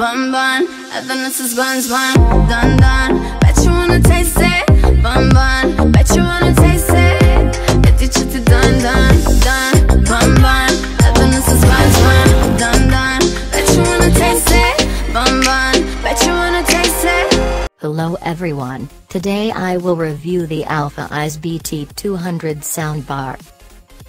bun bun. Happiness is buns bun, dun dun. Bet you wanna taste it, bun bun. Bet you wanna taste it. Эти читы dun dun dun, bun bun. Happiness is buns bun, dun dun. Bet you wanna taste it, bun bun. Bet you wanna taste it. Hello everyone, today I will review the Alfawise BT200 soundbar.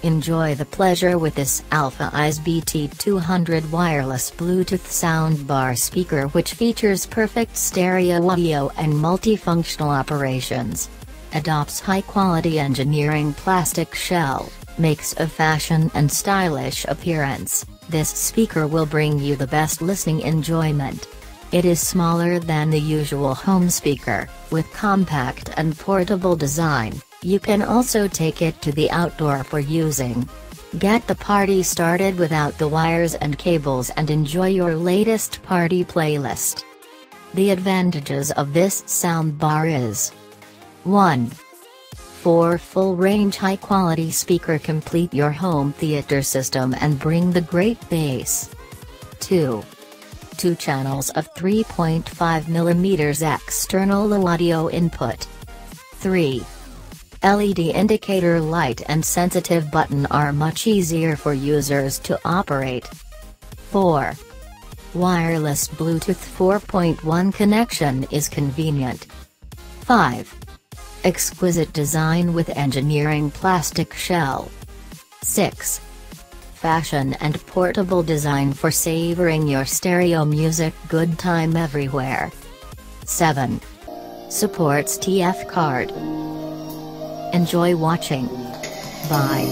Enjoy the pleasure with this Alfawise BT200 wireless Bluetooth soundbar speaker, which features perfect stereo audio and multifunctional operations. Adopts high-quality engineering plastic shell, makes a fashion and stylish appearance. This speaker will bring you the best listening enjoyment. It is smaller than the usual home speaker, with compact and portable design. You can also take it to the outdoor for using. Get the party started without the wires and cables and enjoy your latest party playlist. The advantages of this soundbar is: 1. 4 full-range high-quality speaker complete your home theater system and bring the great bass. 2. 2 channels of 3.5mm external audio input. 3. LED indicator light and sensitive button are much easier for users to operate. 4. Wireless Bluetooth 4.1 connection is convenient. 5. Exquisite design with engineering plastic shell. 6. Fashion and portable design for savoring your stereo music good time everywhere. 7. Supports TF card. Enjoy watching. Bye.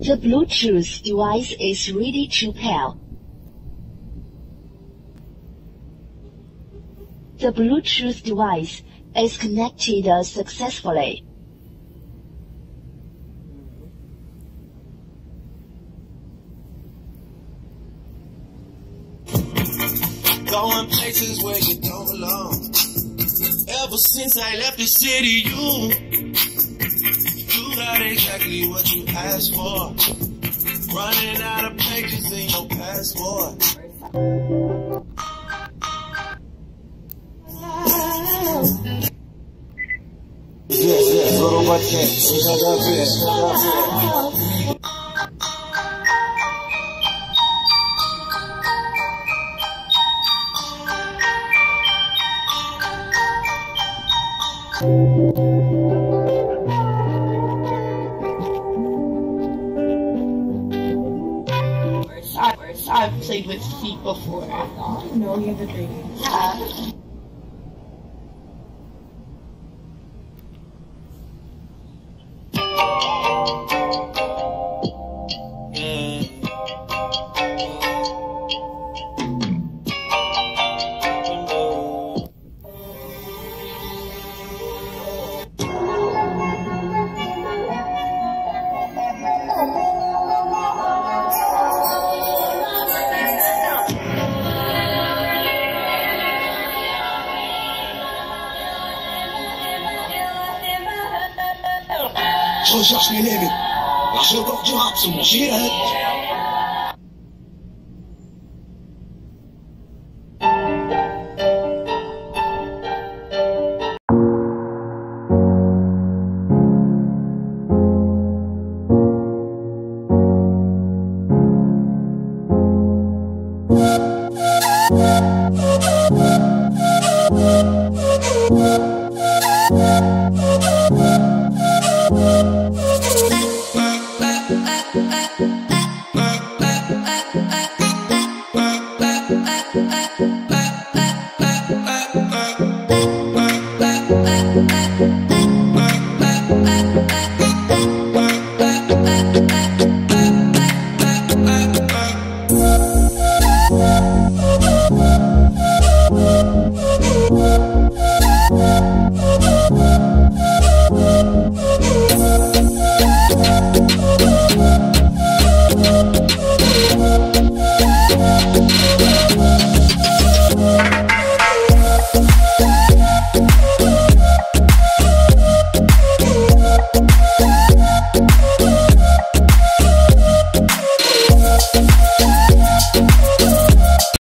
The Bluetooth device is ready to pair. The Bluetooth device is connected successfully. Going places where you don't belong. Ever since I left the city, you got exactly what you asked for. Running out of pages in your passport. Yes, little I've played with feet before. No, you have a baby. Je cherche mes lèvres. Là, je porte du rap sur mon gilet. Bye.